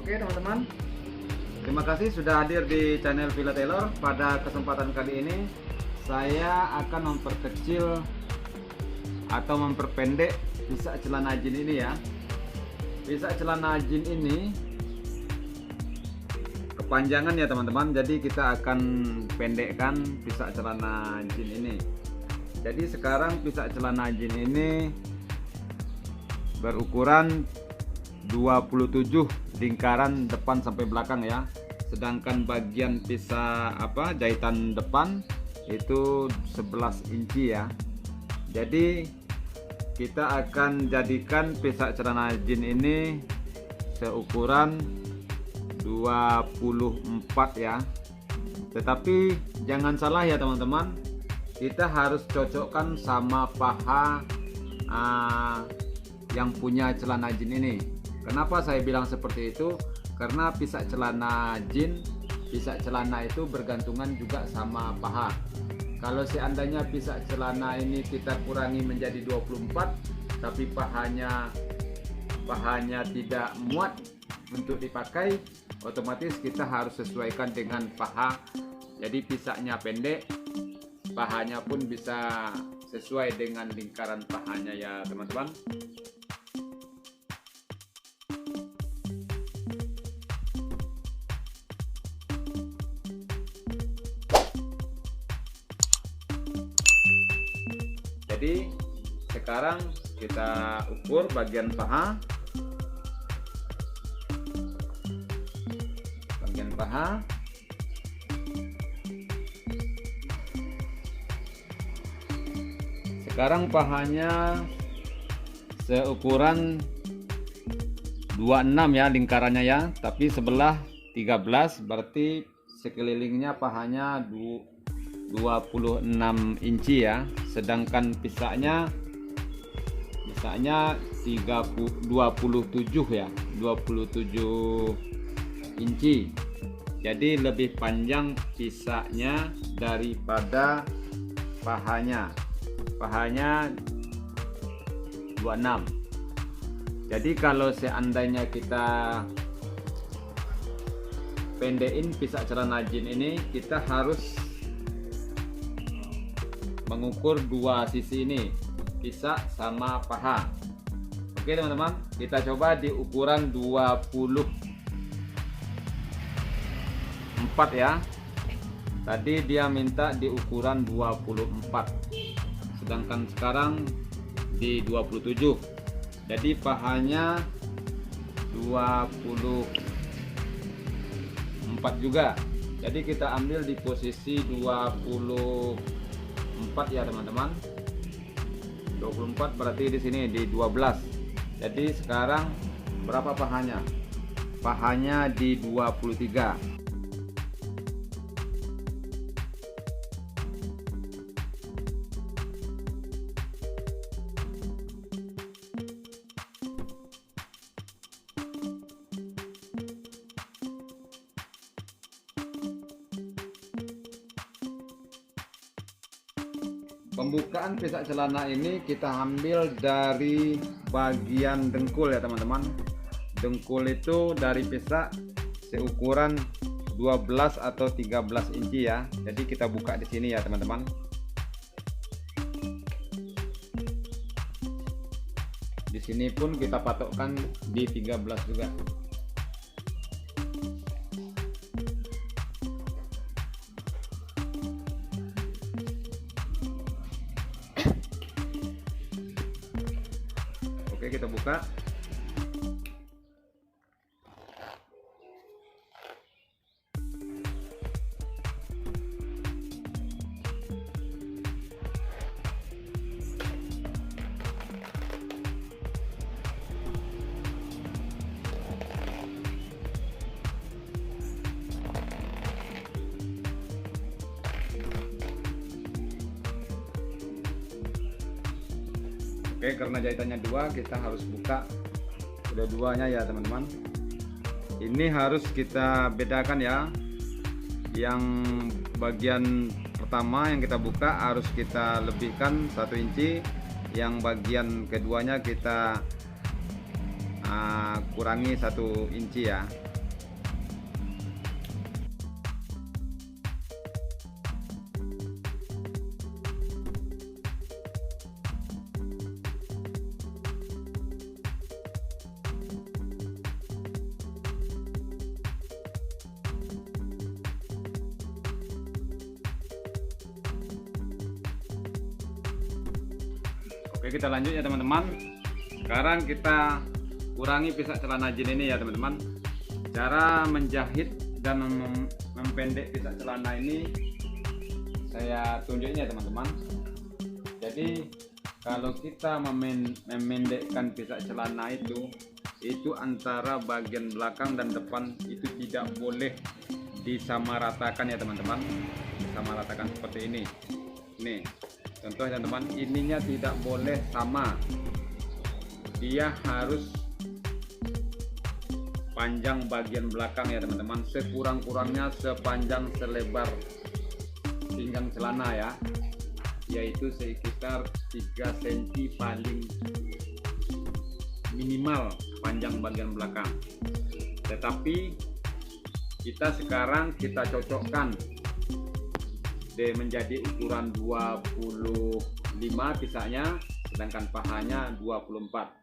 Oke teman-teman, terima kasih sudah hadir di channel Villa Tailor. Pada kesempatan kali ini saya akan memperkecil atau memperpendek pisak celana jin ini ya. Pisak celana jin ini kepanjangan ya teman-teman, jadi kita akan pendekkan pisak celana jin ini. Jadi sekarang pisak celana jin ini berukuran 27 lingkaran depan sampai belakang ya. Sedangkan bagian pisak jahitan depan itu 11 inci ya. Jadi kita akan jadikan pisak celana jin ini seukuran 24 ya. Tetapi jangan salah ya teman-teman, kita harus cocokkan sama paha yang punya celana jin ini. Kenapa saya bilang seperti itu? Karena pisak celana jin, pisak celana itu bergantungan juga sama paha. Kalau seandainya pisak celana ini kita kurangi menjadi 24, tapi pahanya tidak muat untuk dipakai, otomatis kita harus sesuaikan dengan paha. Jadi pisaknya pendek, pahanya pun bisa sesuai dengan lingkaran pahanya ya teman-teman. Jadi sekarang kita ukur bagian paha. Sekarang pahanya seukuran 26 ya lingkarannya ya, tapi sebelah 13, berarti sekelilingnya pahanya 26 inci ya. Sedangkan pisaknya 27 ya, 27 inci. Jadi lebih panjang pisaknya daripada pahanya 26. Jadi kalau seandainya kita pendekin pisak celana jin ini, kita harus mengukur dua sisi ini, pisak sama paha. Oke teman-teman, kita coba di ukuran 24 ya. Tadi dia minta di ukuran 24, sedangkan sekarang di 27. Jadi pahanya 24 juga. Jadi kita ambil di posisi 24 ya teman-teman. 24 berarti di sini di 12. Jadi sekarang berapa pahanya? Pahanya di 23. Pembukaan pisak celana ini kita ambil dari bagian dengkul ya teman-teman. Dengkul itu dari pisak seukuran 12 atau 13 inci ya. Jadi kita buka di sini ya teman-teman. Di sini pun kita patokkan di 13 juga. Oke, kita buka. Oke, karena jahitannya dua, kita harus buka kedua-duanya ya teman-teman. Ini harus kita bedakan ya. Yang bagian pertama yang kita buka harus kita lebihkan 1 inci. Yang bagian keduanya kita kurangi 1 inci ya. Oke, kita lanjut ya teman-teman. Sekarang kita kurangi pisak celana jin ini ya teman-teman. Cara menjahit dan mempendek pisak celana ini saya tunjukin ya teman-teman. Jadi kalau kita memendekkan pisak celana itu antara bagian belakang dan depan itu tidak boleh disamaratakan ya teman-teman. Disamaratakan seperti ini. Nih contoh ya teman-teman, ininya tidak boleh sama, dia harus panjang bagian belakang ya teman-teman, sekurang-kurangnya sepanjang selebar pinggang celana ya, yaitu sekitar 3 cm paling minimal panjang bagian belakang. Tetapi kita sekarang kita cocokkan menjadi ukuran 25 pisaknya, sedangkan pahanya 24.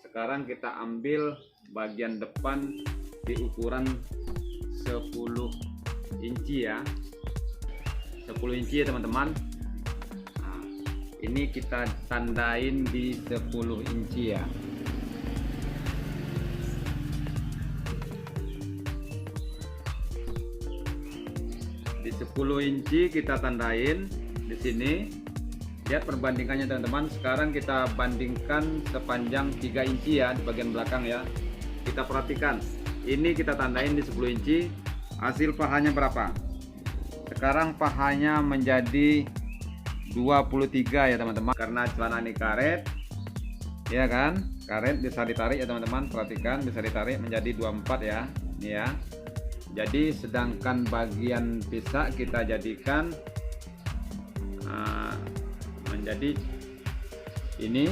Sekarang kita ambil bagian depan di ukuran 10 inci ya, 10 inci ya teman-teman. Nah, ini kita tandain di 10 inci ya. Di 10 inci kita tandain di sini. Lihat perbandingannya teman-teman. Sekarang kita bandingkan sepanjang 3 inci ya di bagian belakang ya. Kita perhatikan. Ini kita tandain di 10 inci. Hasil pahanya berapa? Sekarang pahanya menjadi 23 ya teman-teman. Karena celana ini karet. Ya kan? Karet bisa ditarik ya teman-teman. Perhatikan bisa ditarik menjadi 24 ya. Ini ya. Jadi sedangkan bagian pisak kita jadikan menjadi ini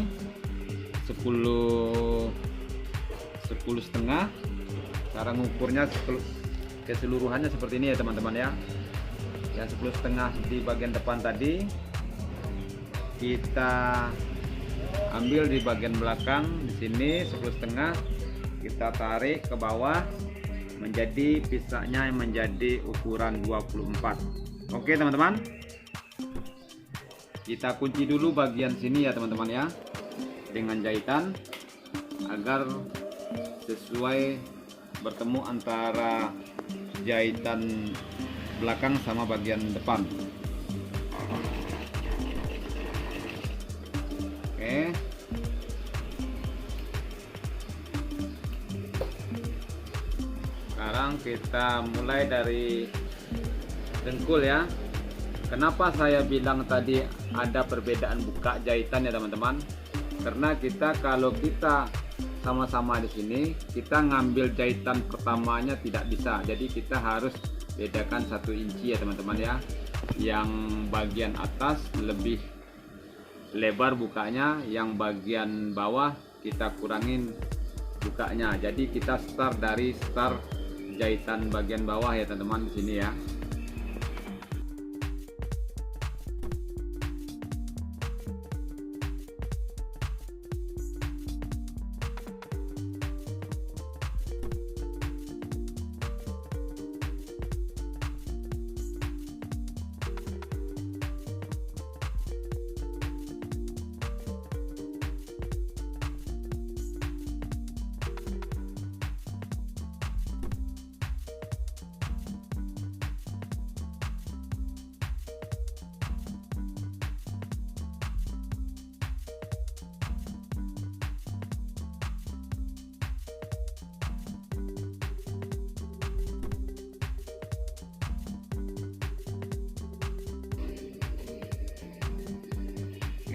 10 setengah. Cara mengukurnya keseluruhannya seperti ini ya teman-teman ya. Yang 10 setengah di bagian depan tadi kita ambil di bagian belakang di sini 10 setengah, kita tarik ke bawah menjadi pisaknya menjadi ukuran 24. Oke teman-teman, kita kunci dulu bagian sini ya teman-teman ya dengan jahitan agar sesuai bertemu antara jahitan belakang sama bagian depan. Oke, sekarang kita mulai dari dengkul ya. Kenapa saya bilang tadi ada perbedaan buka jahitan ya teman-teman? Karena kita kalau kita sama-sama di sini, kita ngambil jahitan pertamanya tidak bisa. Jadi kita harus bedakan 1 inci ya teman-teman ya. Yang bagian atas lebih lebar bukanya, yang bagian bawah kita kurangin bukanya. Jadi kita start dari jahitan bagian bawah ya teman-teman di sini ya.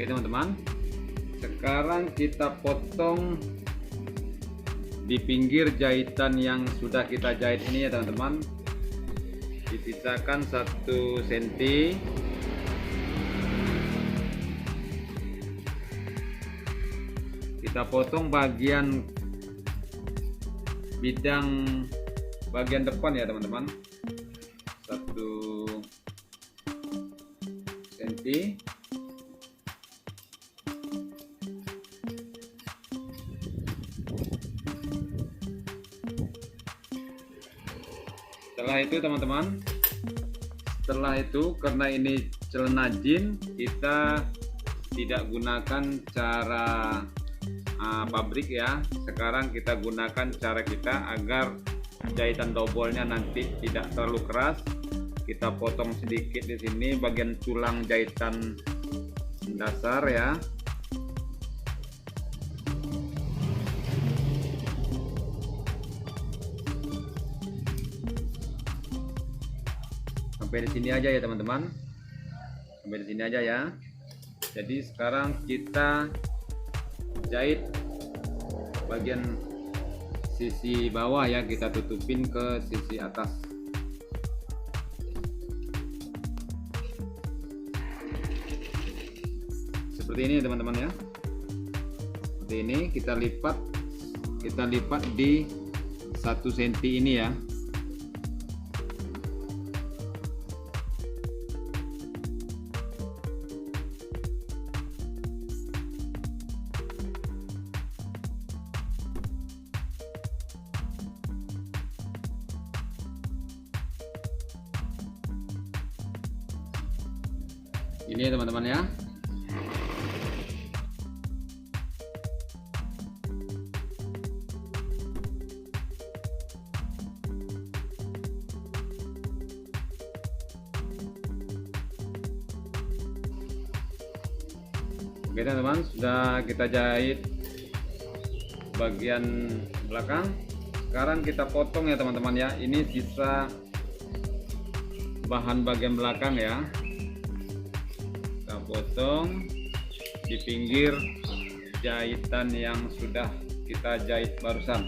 Oke teman-teman, sekarang kita potong di pinggir jahitan yang sudah kita jahit ini ya teman-teman. Dipisahkan 1 cm. Kita potong bagian bidang bagian depan ya teman-teman, 1 cm. Setelah itu teman-teman, setelah itu karena ini celana jeans, kita tidak gunakan cara pabrik ya. Sekarang kita gunakan cara kita agar jahitan double-nya nanti tidak terlalu keras. Kita potong sedikit di sini bagian tulang jahitan dasar ya. Sampai di sini aja ya teman-teman. Sampai di sini aja ya. Jadi sekarang kita jahit bagian sisi bawah ya, kita tutupin ke sisi atas. Seperti ini teman-teman ya. Seperti ini kita lipat di 1 cm ini ya. Ini ya teman-teman ya. Oke teman-teman, sudah kita jahit bagian belakang. Sekarang kita potong ya teman-teman ya. Ini sisa bahan bagian belakang ya. Kita potong di pinggir jahitan yang sudah kita jahit barusan.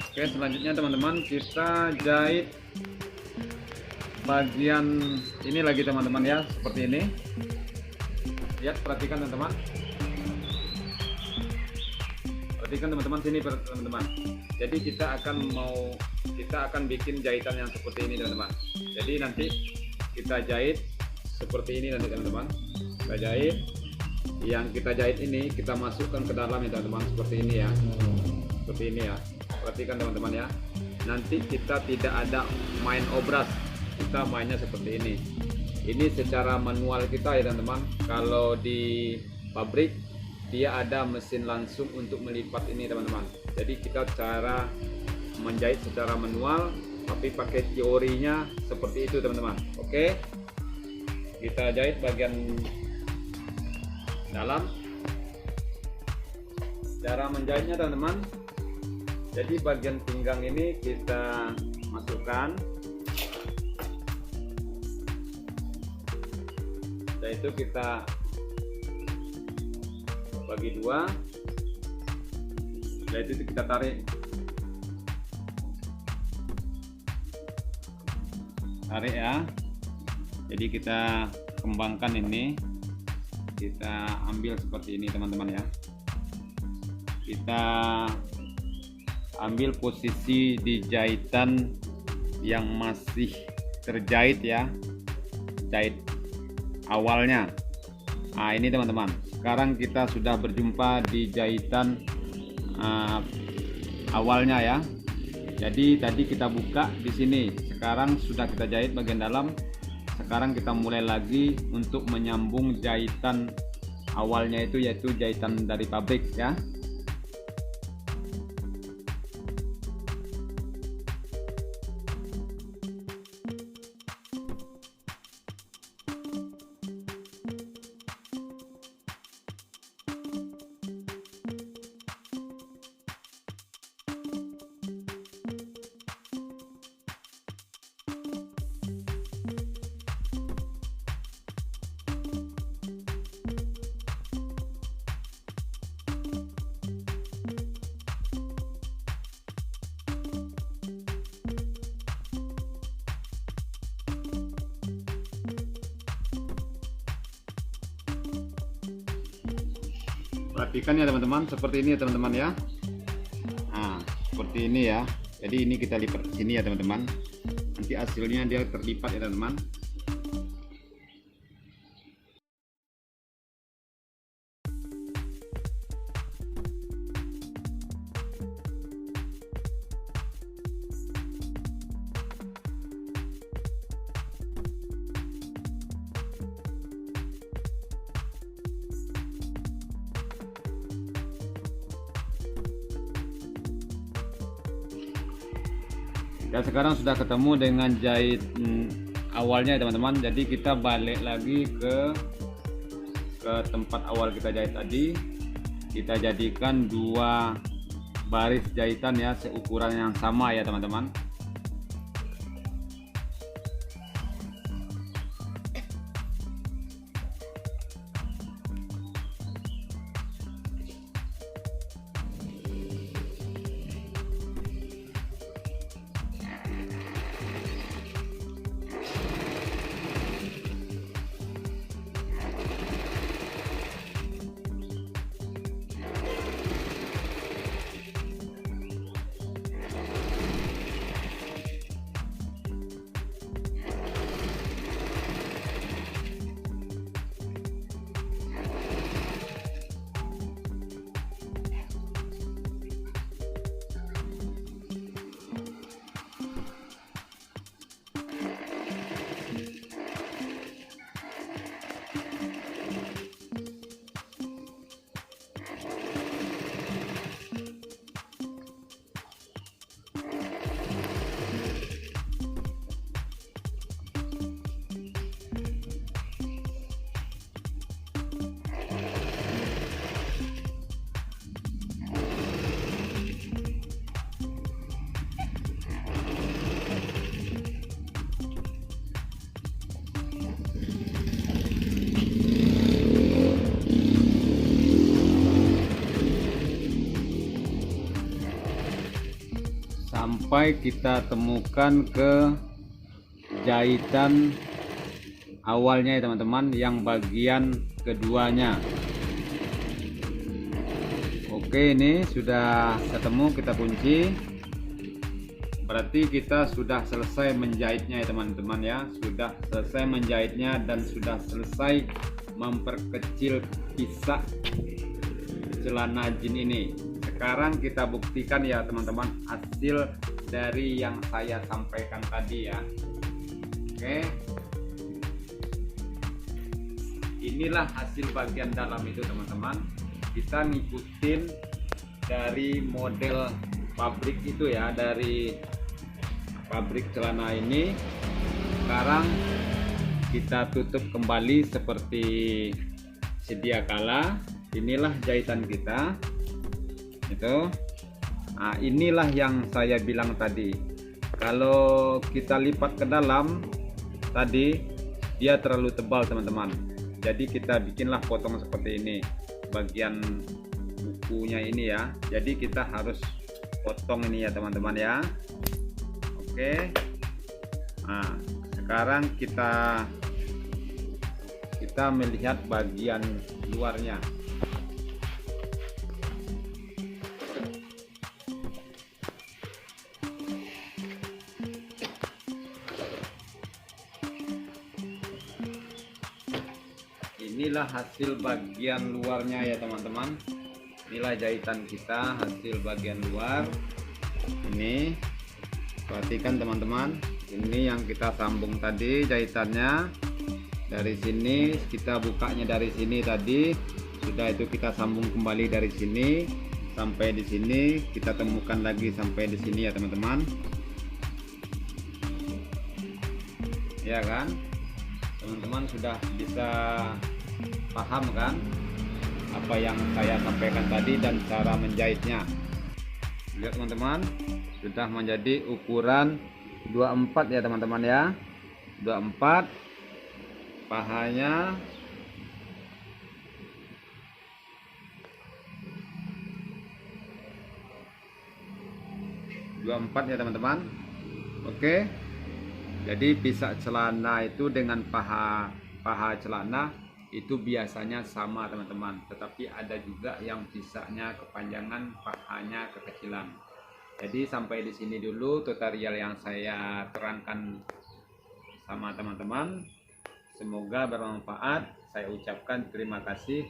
Oke, selanjutnya teman-teman kita jahit bagian ini lagi teman-teman ya, seperti ini. Lihat, perhatikan teman-teman. Perhatikan teman-teman sini teman-teman. Jadi kita akan bikin jahitan yang seperti ini teman-teman. Jadi nanti kita jahit seperti ini nanti teman-teman. Kita jahit, yang kita jahit ini kita masukkan ke dalam ya teman-teman, seperti ini ya. Seperti ini ya. Perhatikan teman-teman ya. Nanti kita tidak ada main obras, kita mainnya seperti ini. Ini secara manual kita ya teman-teman. Kalau di pabrik dia ada mesin langsung untuk melipat ini teman-teman. Jadi kita cara menjahit secara manual, tapi pakai teorinya seperti itu teman-teman. Oke, kita jahit bagian dalam. Cara menjahitnya teman-teman, jadi bagian pinggang ini kita masukkan, setelah itu kita bagi dua, setelah itu kita tarik ya. Jadi kita kembangkan ini, kita ambil seperti ini teman-teman ya. Kita ambil posisi di jahitan yang masih terjahit ya, jahit awalnya. Nah ini teman-teman, sekarang kita sudah berjumpa di jahitan awalnya ya. Jadi tadi kita buka di sini, sekarang sudah kita jahit bagian dalam. Sekarang kita mulai lagi untuk menyambung jahitan awalnya itu, yaitu jahitan dari pabrik ya. Perhatikan ya teman-teman, seperti ini ya teman-teman ya. Nah seperti ini ya. Jadi ini kita lipat ke sini ya teman-teman. Nanti hasilnya dia terlipat ya teman-teman. Dan sekarang sudah ketemu dengan jahit awalnya ya teman-teman. Jadi kita balik lagi ke tempat awal kita jahit tadi. Kita jadikan 2 baris jahitan ya, seukuran yang sama ya teman-teman. Sampai kita temukan ke jahitan awalnya ya teman-teman, yang bagian keduanya. Oke, ini sudah ketemu, kita kunci. Berarti kita sudah selesai menjahitnya ya teman-teman ya. Sudah selesai menjahitnya dan sudah selesai memperkecil pisak celana jin ini. Sekarang kita buktikan ya teman-teman hasil dari yang saya sampaikan tadi ya. Oke, inilah hasil bagian dalam itu teman-teman. Kita ngikutin dari model pabrik itu ya, dari pabrik celana ini. Sekarang kita tutup kembali seperti sedia kala. Inilah jahitan kita itu. Nah, inilah yang saya bilang tadi, kalau kita lipat ke dalam tadi dia terlalu tebal teman-teman. Jadi kita bikinlah potong seperti ini bagian bukunya ini ya. Jadi kita harus potong ini ya teman-teman ya. Oke, nah sekarang kita melihat bagian luarnya. Inilah hasil bagian luarnya ya teman-teman. Inilah jahitan kita, hasil bagian luar. Ini perhatikan teman-teman, ini yang kita sambung tadi jahitannya. Dari sini kita bukanya dari sini tadi, sudah itu kita sambung kembali dari sini sampai di sini, kita temukan lagi sampai di sini ya teman-teman. Ya kan? Teman-teman sudah bisa paham kan apa yang saya sampaikan tadi dan cara menjahitnya. Lihat teman-teman, sudah menjadi ukuran 24 ya teman-teman ya. 24 pahanya. Ya teman-teman. Oke. Jadi pisak celana itu dengan paha celana itu biasanya sama teman-teman, tetapi ada juga yang pisaknya kepanjangan, pahanya kekecilan. Jadi sampai di sini dulu tutorial yang saya terangkan sama teman-teman. Semoga bermanfaat. Saya ucapkan terima kasih.